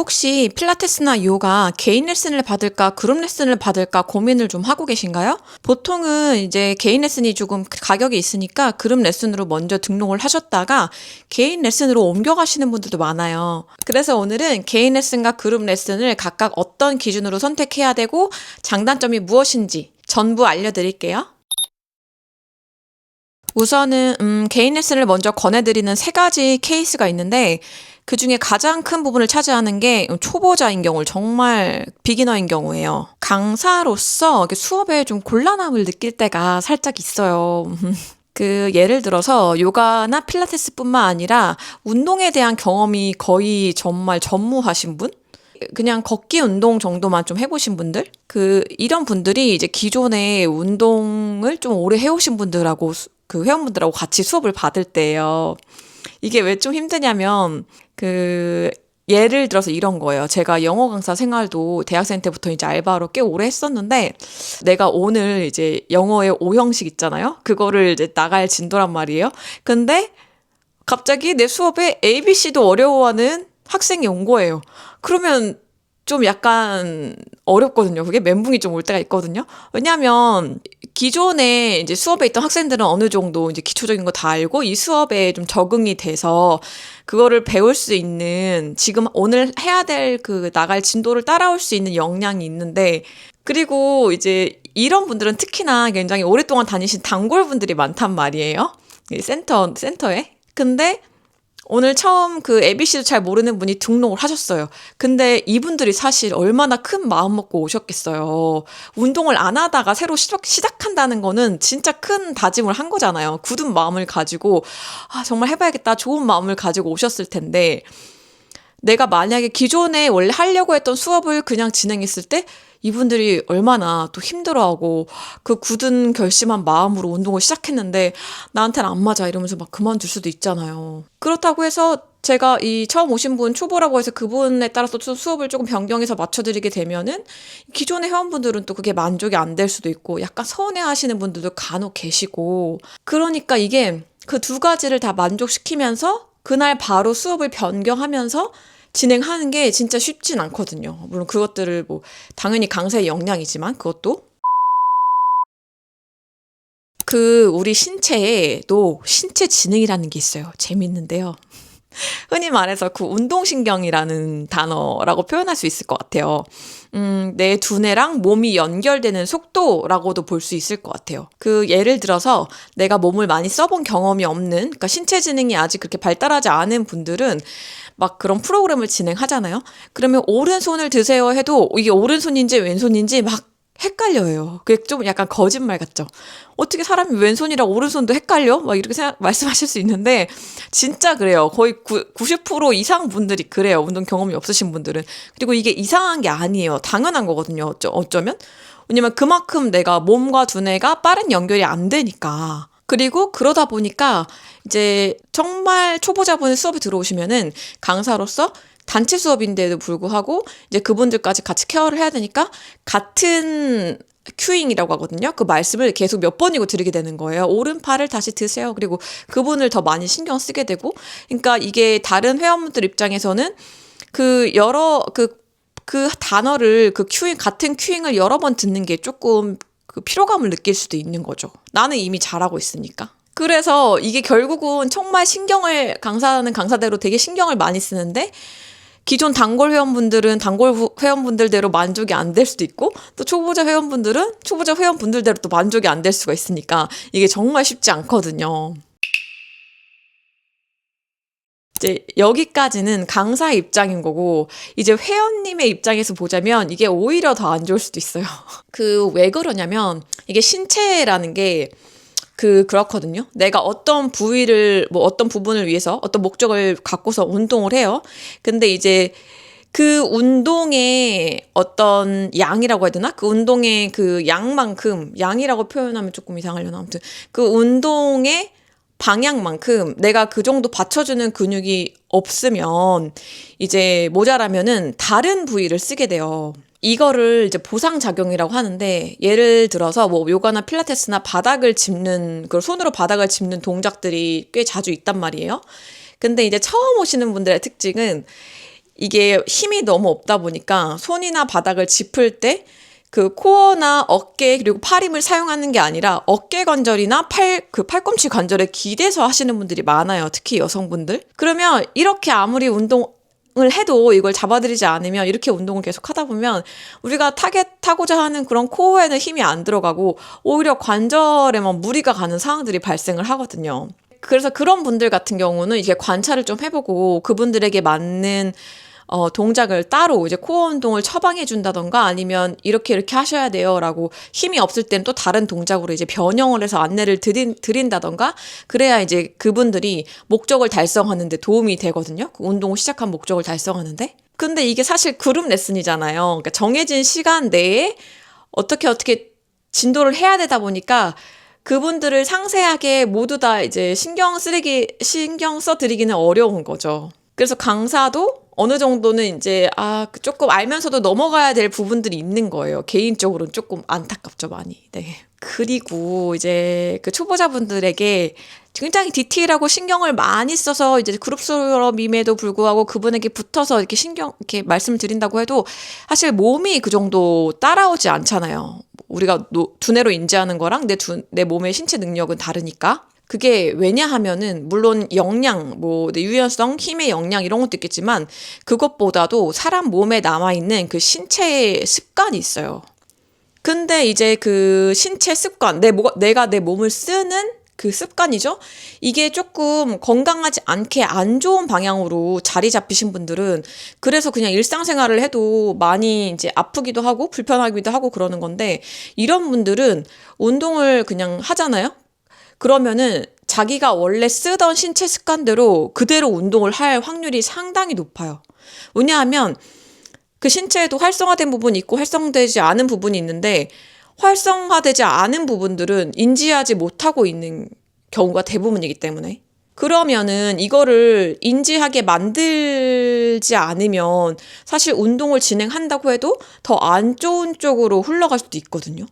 혹시 필라테스나 요가 개인 레슨을 받을까 그룹 레슨을 받을까 고민을 좀 하고 계신가요? 보통은 이제 개인 레슨이 조금 가격이 있으니까 그룹 레슨으로 먼저 등록을 하셨다가 개인 레슨으로 옮겨가시는 분들도 많아요. 그래서 오늘은 개인 레슨과 그룹 레슨을 각각 어떤 기준으로 선택해야 되고 장단점이 무엇인지 전부 알려드릴게요. 우선은 개인 레슨을 먼저 권해드리는 3가지 케이스가 있는데 그 중에 가장 큰 부분을 차지하는 게 초보자인 경우, 정말 비기너인 경우예요. 강사로서 수업에 좀 곤란함을 느낄 때가 살짝 있어요. 예를 들어서 요가나 필라테스뿐만 아니라 운동에 대한 경험이 거의 정말 전무하신 분? 그냥 걷기 운동 정도만 좀 해보신 분들? 이런 분들이 이제 기존에 운동을 좀 오래 해오신 분들하고 회원분들하고 같이 수업을 받을 때예요. 이게 왜 좀 힘드냐면 예를 들어서 이런 거예요. 제가 영어 강사 생활도 대학생 때부터 이제 알바로 꽤 오래 했었는데 내가 오늘 이제 영어의 5형식 있잖아요. 그거를 이제 나갈 진도란 말이에요. 근데 갑자기 내 수업에 ABC도 어려워하는 학생이 온 거예요. 그러면 좀 약간 어렵거든요. 그게 멘붕이 좀 올 때가 있거든요. 왜냐하면 기존에 이제 수업에 있던 학생들은 어느 정도 이제 기초적인 거 다 알고 이 수업에 좀 적응이 돼서 그거를 배울 수 있는 지금 오늘 해야 될 나갈 진도를 따라올 수 있는 역량이 있는데, 그리고 이제 이런 분들은 특히나 굉장히 오랫동안 다니신 단골분들이 많단 말이에요. 센터에. 근데 오늘 처음 ABC도 잘 모르는 분이 등록을 하셨어요. 근데 이분들이 사실 얼마나 큰 마음 먹고 오셨겠어요. 운동을 안 하다가 새로 시작한다는 거는 진짜 큰 다짐을 한 거잖아요. 굳은 마음을 가지고 정말 해봐야겠다, 좋은 마음을 가지고 오셨을 텐데, 내가 만약에 기존에 원래 하려고 했던 수업을 그냥 진행했을 때 이분들이 얼마나 또 힘들어하고 그 굳은 결심한 마음으로 운동을 시작했는데 나한테는 안 맞아 이러면서 막 그만둘 수도 있잖아요. 그렇다고 해서 제가 이 처음 오신 분 초보라고 해서 그분에 따라서 수업을 조금 변경해서 맞춰드리게 되면은 기존의 회원분들은 또 그게 만족이 안 될 수도 있고 약간 서운해하시는 분들도 간혹 계시고, 그러니까 이게 그 2가지를 다 만족시키면서 그날 바로 수업을 변경하면서 진행하는 게 진짜 쉽진 않거든요. 물론 그것들을 당연히 강사의 역량이지만 그것도. 우리 신체에도 신체 지능이라는 게 있어요. 재밌는데요. 흔히 말해서 운동신경이라는 단어라고 표현할 수 있을 것 같아요. 내 두뇌랑 몸이 연결되는 속도라고도 볼 수 있을 것 같아요. 예를 들어서 내가 몸을 많이 써본 경험이 없는, 그러니까 신체 지능이 아직 그렇게 발달하지 않은 분들은 막 그런 프로그램을 진행하잖아요. 그러면 오른손을 드세요 해도 이게 오른손인지 왼손인지 막 헷갈려요. 그게 좀 약간 거짓말 같죠? 어떻게 사람이 왼손이랑 오른손도 헷갈려? 막 이렇게 말씀하실 수 있는데 진짜 그래요. 거의 90% 이상 분들이 그래요. 운동 경험이 없으신 분들은. 그리고 이게 이상한 게 아니에요. 당연한 거거든요. 어쩌면. 왜냐면 그만큼 내가 몸과 두뇌가 빠른 연결이 안 되니까. 그리고 그러다 보니까 이제 정말 초보자분이 수업에 들어오시면은 강사로서 단체 수업인데도 불구하고 이제 그분들까지 같이 케어를 해야 되니까 같은 큐잉이라고 하거든요. 그 말씀을 계속 몇 번이고 드리게 되는 거예요. 오른팔을 다시 드세요. 그리고 그분을 더 많이 신경 쓰게 되고, 그러니까 이게 다른 회원분들 입장에서는 단어를 같은 큐잉을 여러 번 듣는 게 조금 피로감을 느낄 수도 있는 거죠. 나는 이미 잘하고 있으니까. 그래서 이게 결국은 정말 강사는 강사대로 되게 신경을 많이 쓰는데 기존 단골 회원분들대로 만족이 안 될 수도 있고, 또 초보자 회원분들대로 또 만족이 안 될 수가 있으니까 이게 정말 쉽지 않거든요. 이제 여기까지는 강사 입장인 거고, 이제 회원님의 입장에서 보자면 이게 오히려 더 안 좋을 수도 있어요. 왜 그러냐면 이게 신체라는 게 그렇거든요. 내가 어떤 어떤 부분을 위해서 어떤 목적을 갖고서 운동을 해요. 근데 이제 운동의 어떤 양이라고 해야 되나? 운동의 양만큼, 양이라고 표현하면 조금 이상하려나? 아무튼 운동의 방향만큼 내가 그 정도 받쳐주는 근육이 없으면 이제 모자라면은 다른 부위를 쓰게 돼요. 이거를 이제 보상작용이라고 하는데, 예를 들어서 요가나 필라테스나 손으로 바닥을 짚는 동작들이 꽤 자주 있단 말이에요. 근데 이제 처음 오시는 분들의 특징은 이게 힘이 너무 없다 보니까 손이나 바닥을 짚을 때 그 코어나 어깨 그리고 팔 힘을 사용하는 게 아니라 어깨 관절이나 팔꿈치 관절에 기대서 하시는 분들이 많아요. 특히 여성분들. 그러면 이렇게 아무리 운동을 해도 이걸 잡아들이지 않으면 이렇게 운동을 계속 하다 보면 우리가 타겟하고자 하는 그런 코어에는 힘이 안 들어가고 오히려 관절에만 무리가 가는 상황들이 발생을 하거든요. 그래서 그런 분들 같은 경우는 이게 관찰을 좀 해보고 그분들에게 맞는 동작을 따로 이제 코어 운동을 처방해 준다던가 아니면 이렇게 하셔야 돼요라고 힘이 없을 땐 또 다른 동작으로 이제 변형을 해서 안내를 드린다던가 그래야 이제 그분들이 목적을 달성하는 데 도움이 되거든요. 그 운동을 시작한 목적을 달성하는데. 근데 이게 사실 그룹 레슨이잖아요. 그러니까 정해진 시간 내에 어떻게 진도를 해야 되다 보니까 그분들을 상세하게 모두 다 이제 신경 써드리기는 어려운 거죠. 그래서 강사도 어느 정도는 이제 조금 알면서도 넘어가야 될 부분들이 있는 거예요. 개인적으로는 조금 안타깝죠, 많이. 네. 그리고 이제 그 초보자분들에게 굉장히 디테일하고 신경을 많이 써서 이제 그룹 수업임에도 불구하고 그분에게 붙어서 이렇게 말씀을 드린다고 해도 사실 몸이 그 정도 따라오지 않잖아요. 우리가 두뇌로 인지하는 거랑 내 몸의 신체 능력은 다르니까. 그게 왜냐하면은 물론 역량, 유연성, 힘의 역량 이런 것도 있겠지만 그것보다도 사람 몸에 남아있는 그 신체의 습관이 있어요. 근데 이제 그 신체 습관, 내가 내 몸을 쓰는 그 습관이죠? 이게 조금 건강하지 않게 안 좋은 방향으로 자리 잡히신 분들은 그래서 그냥 일상생활을 해도 많이 이제 아프기도 하고 불편하기도 하고 그러는 건데 이런 분들은 운동을 그냥 하잖아요? 그러면은 자기가 원래 쓰던 신체 습관대로 그대로 운동을 할 확률이 상당히 높아요. 왜냐하면 그 신체에도 활성화된 부분이 있고 활성되지 않은 부분이 있는데 활성화되지 않은 부분들은 인지하지 못하고 있는 경우가 대부분이기 때문에 그러면은 이거를 인지하게 만들지 않으면 사실 운동을 진행한다고 해도 더 안 좋은 쪽으로 흘러갈 수도 있거든요.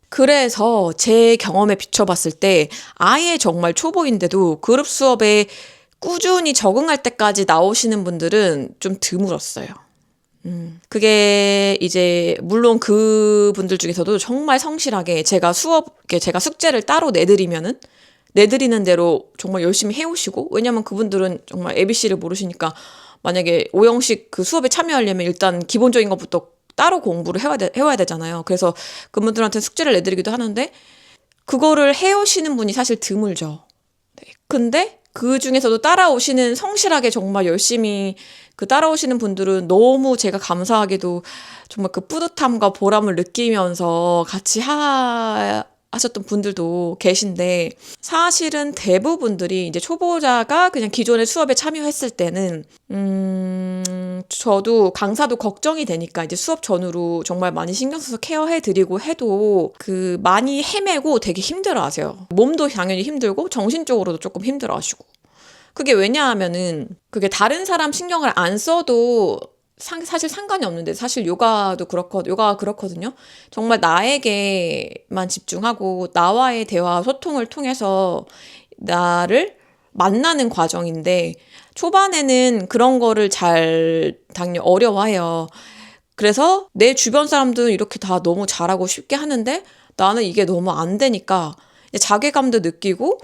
그래서 제 경험에 비춰봤을 때 아예 정말 초보인데도 그룹 수업에 꾸준히 적응할 때까지 나오시는 분들은 좀 드물었어요. 그게 이제 물론 그분들 중에서도 정말 성실하게 제가 숙제를 따로 내드리는 대로 정말 열심히 해오시고 왜냐면 그분들은 정말 ABC를 모르시니까 만약에 오형식 그 수업에 참여하려면 일단 기본적인 것부터 따로 공부를 해와야 되잖아요. 그래서 그분들한테 숙제를 내드리기도 하는데 그거를 해오시는 분이 사실 드물죠. 네. 근데 그 중에서도 따라오시는 성실하게 정말 열심히 그 따라오시는 분들은 너무 제가 감사하게도 정말 그 뿌듯함과 보람을 느끼면서 같이 하셨던 분들도 계신데 사실은 대부분들이 이제 초보자가 그냥 기존의 수업에 참여했을 때는 저도 강사도 걱정이 되니까 이제 수업 전후로 정말 많이 신경 써서 케어해드리고 해도 그 많이 헤매고 되게 힘들어하세요. 몸도 당연히 힘들고 정신적으로도 조금 힘들어하시고 그게 왜냐하면은 그게 다른 사람 신경을 안 써도 사실 상관이 없는데 사실 요가가 그렇거든요. 정말 나에게만 집중하고 나와의 대화 소통을 통해서 나를 만나는 과정인데 초반에는 그런 거를 당연히 어려워해요. 그래서 내 주변 사람들은 이렇게 다 너무 잘하고 쉽게 하는데 나는 이게 너무 안 되니까 자괴감도 느끼고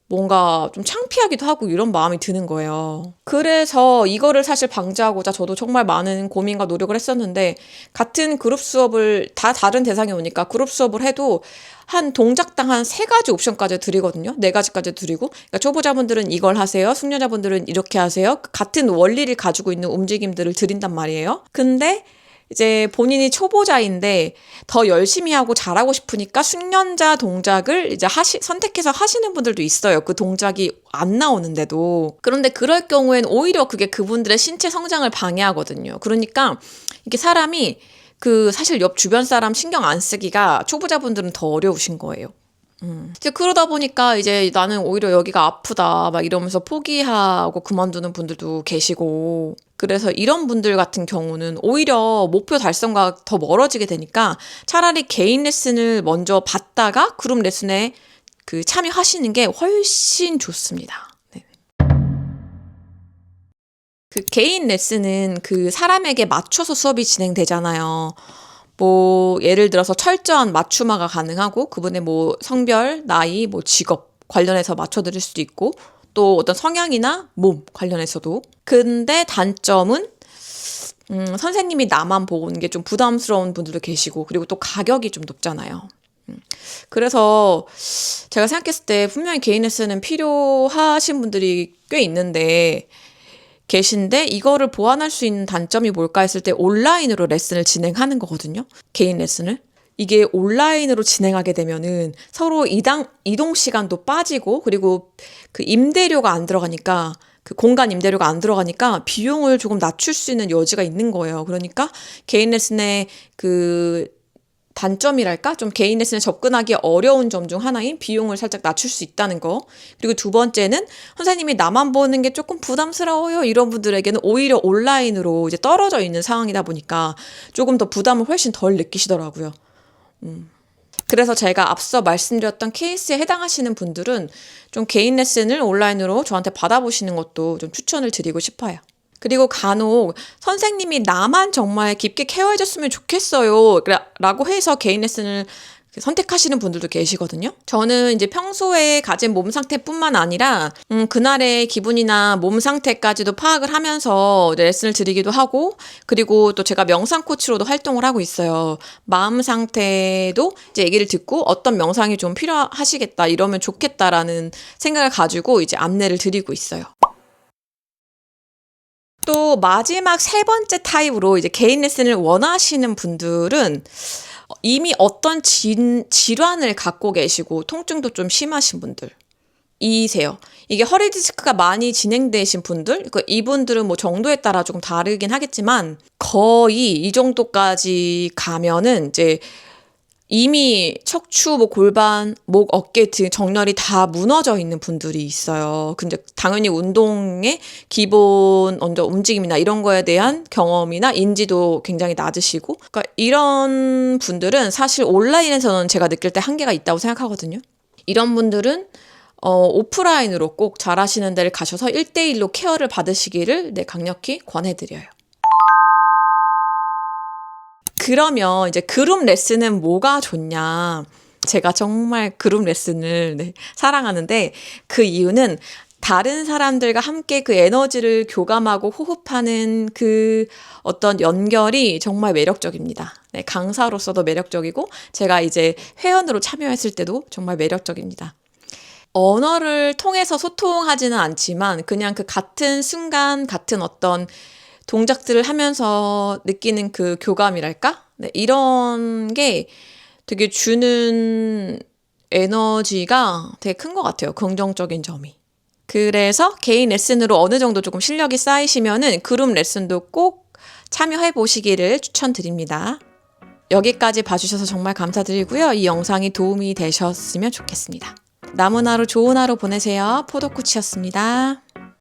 뭔가 좀 창피하기도 하고 이런 마음이 드는 거예요. 그래서 이거를 사실 방지하고자 저도 정말 많은 고민과 노력을 했었는데 같은 그룹 수업을 다 다른 대상이 오니까 그룹 수업을 해도 한 동작당 한 3가지 옵션까지 드리거든요. 4가지까지 드리고 그러니까 초보자분들은 이걸 하세요. 숙련자분들은 이렇게 하세요. 같은 원리를 가지고 있는 움직임들을 드린단 말이에요. 근데 이제 본인이 초보자인데 더 열심히 하고 잘하고 싶으니까 숙련자 동작을 이제 선택해서 하시는 분들도 있어요. 그 동작이 안 나오는데도. 그런데 그럴 경우엔 오히려 그게 그분들의 신체 성장을 방해하거든요. 그러니까 이게 사람이 사실 옆 주변 사람 신경 안 쓰기가 초보자분들은 더 어려우신 거예요. 이제 그러다 보니까 이제 나는 오히려 여기가 아프다 막 이러면서 포기하고 그만두는 분들도 계시고 그래서 이런 분들 같은 경우는 오히려 목표 달성과 더 멀어지게 되니까 차라리 개인 레슨을 먼저 받다가 그룹 레슨에 참여하시는 게 훨씬 좋습니다. 네. 그 개인 레슨은 그 사람에게 맞춰서 수업이 진행되잖아요. 뭐 예를 들어서 철저한 맞춤화가 가능하고 그분의 뭐 성별, 나이, 뭐 직업 관련해서 맞춰드릴 수도 있고 또 어떤 성향이나 몸 관련해서도. 근데 단점은 선생님이 나만 보는 게 좀 부담스러운 분들도 계시고 그리고 또 가격이 좀 높잖아요. 그래서 제가 생각했을 때 분명히 개인 레슨은 필요하신 분들이 꽤 있는데 계신데 이거를 보완할 수 있는 단점이 뭘까 했을 때 온라인으로 레슨을 진행하는 거거든요. 개인 레슨을. 이게 온라인으로 진행하게 되면은 서로 이동 시간도 빠지고 그리고 그 임대료가 안 들어가니까 그 공간 임대료가 안 들어가니까 비용을 조금 낮출 수 있는 여지가 있는 거예요. 그러니까 개인 레슨의 그 단점이랄까? 좀 개인 레슨에 접근하기 어려운 점 중 하나인 비용을 살짝 낮출 수 있다는 거. 그리고 두 번째는 선생님이 나만 보는 게 조금 부담스러워요. 이런 분들에게는 오히려 온라인으로 이제 떨어져 있는 상황이다 보니까 조금 더 부담을 훨씬 덜 느끼시더라고요. 그래서 제가 앞서 말씀드렸던 케이스에 해당하시는 분들은 좀 개인 레슨을 온라인으로 저한테 받아보시는 것도 좀 추천을 드리고 싶어요. 그리고 간혹 선생님이 나만 정말 깊게 케어해줬으면 좋겠어요 라고 해서 개인 레슨을 선택하시는 분들도 계시거든요. 저는 이제 평소에 가진 몸 상태뿐만 아니라 그날의 기분이나 몸 상태까지도 파악을 하면서 레슨을 드리기도 하고 그리고 또 제가 명상 코치로도 활동을 하고 있어요. 마음 상태도 이제 얘기를 듣고 어떤 명상이 좀 필요하시겠다 이러면 좋겠다라는 생각을 가지고 이제 안내를 드리고 있어요. 또 마지막 세 번째 타입으로 이제 개인 레슨을 원하시는 분들은 이미 어떤 질환을 갖고 계시고 통증도 좀 심하신 분들 이세요. 이게 허리 디스크가 많이 진행되신 분들, 이분들은 뭐 정도에 따라 조금 다르긴 하겠지만 거의 이 정도까지 가면은 이제 이미 척추, 뭐 골반, 목, 어깨 등 정렬이 다 무너져 있는 분들이 있어요. 근데 당연히 운동의 기본 먼저 움직임이나 이런 거에 대한 경험이나 인지도 굉장히 낮으시고 그러니까 이런 분들은 사실 온라인에서는 제가 느낄 때 한계가 있다고 생각하거든요. 이런 분들은 오프라인으로 꼭 잘하시는 데를 가셔서 1대1로 케어를 받으시기를 강력히 권해드려요. 그러면 이제 그룹 레슨은 뭐가 좋냐? 제가 정말 그룹 레슨을 사랑하는데 그 이유는 다른 사람들과 함께 그 에너지를 교감하고 호흡하는 그 어떤 연결이 정말 매력적입니다. 강사로서도 매력적이고 제가 이제 회원으로 참여했을 때도 정말 매력적입니다. 언어를 통해서 소통하지는 않지만 그냥 그 같은 순간 같은 어떤 동작들을 하면서 느끼는 그 교감이랄까? 이런 게 되게 주는 에너지가 되게 큰 것 같아요. 긍정적인 점이. 그래서 개인 레슨으로 어느 정도 조금 실력이 쌓이시면은 그룹 레슨도 꼭 참여해 보시기를 추천드립니다. 여기까지 봐주셔서 정말 감사드리고요. 이 영상이 도움이 되셨으면 좋겠습니다. 남은 하루 좋은 하루 보내세요. 포도코치였습니다.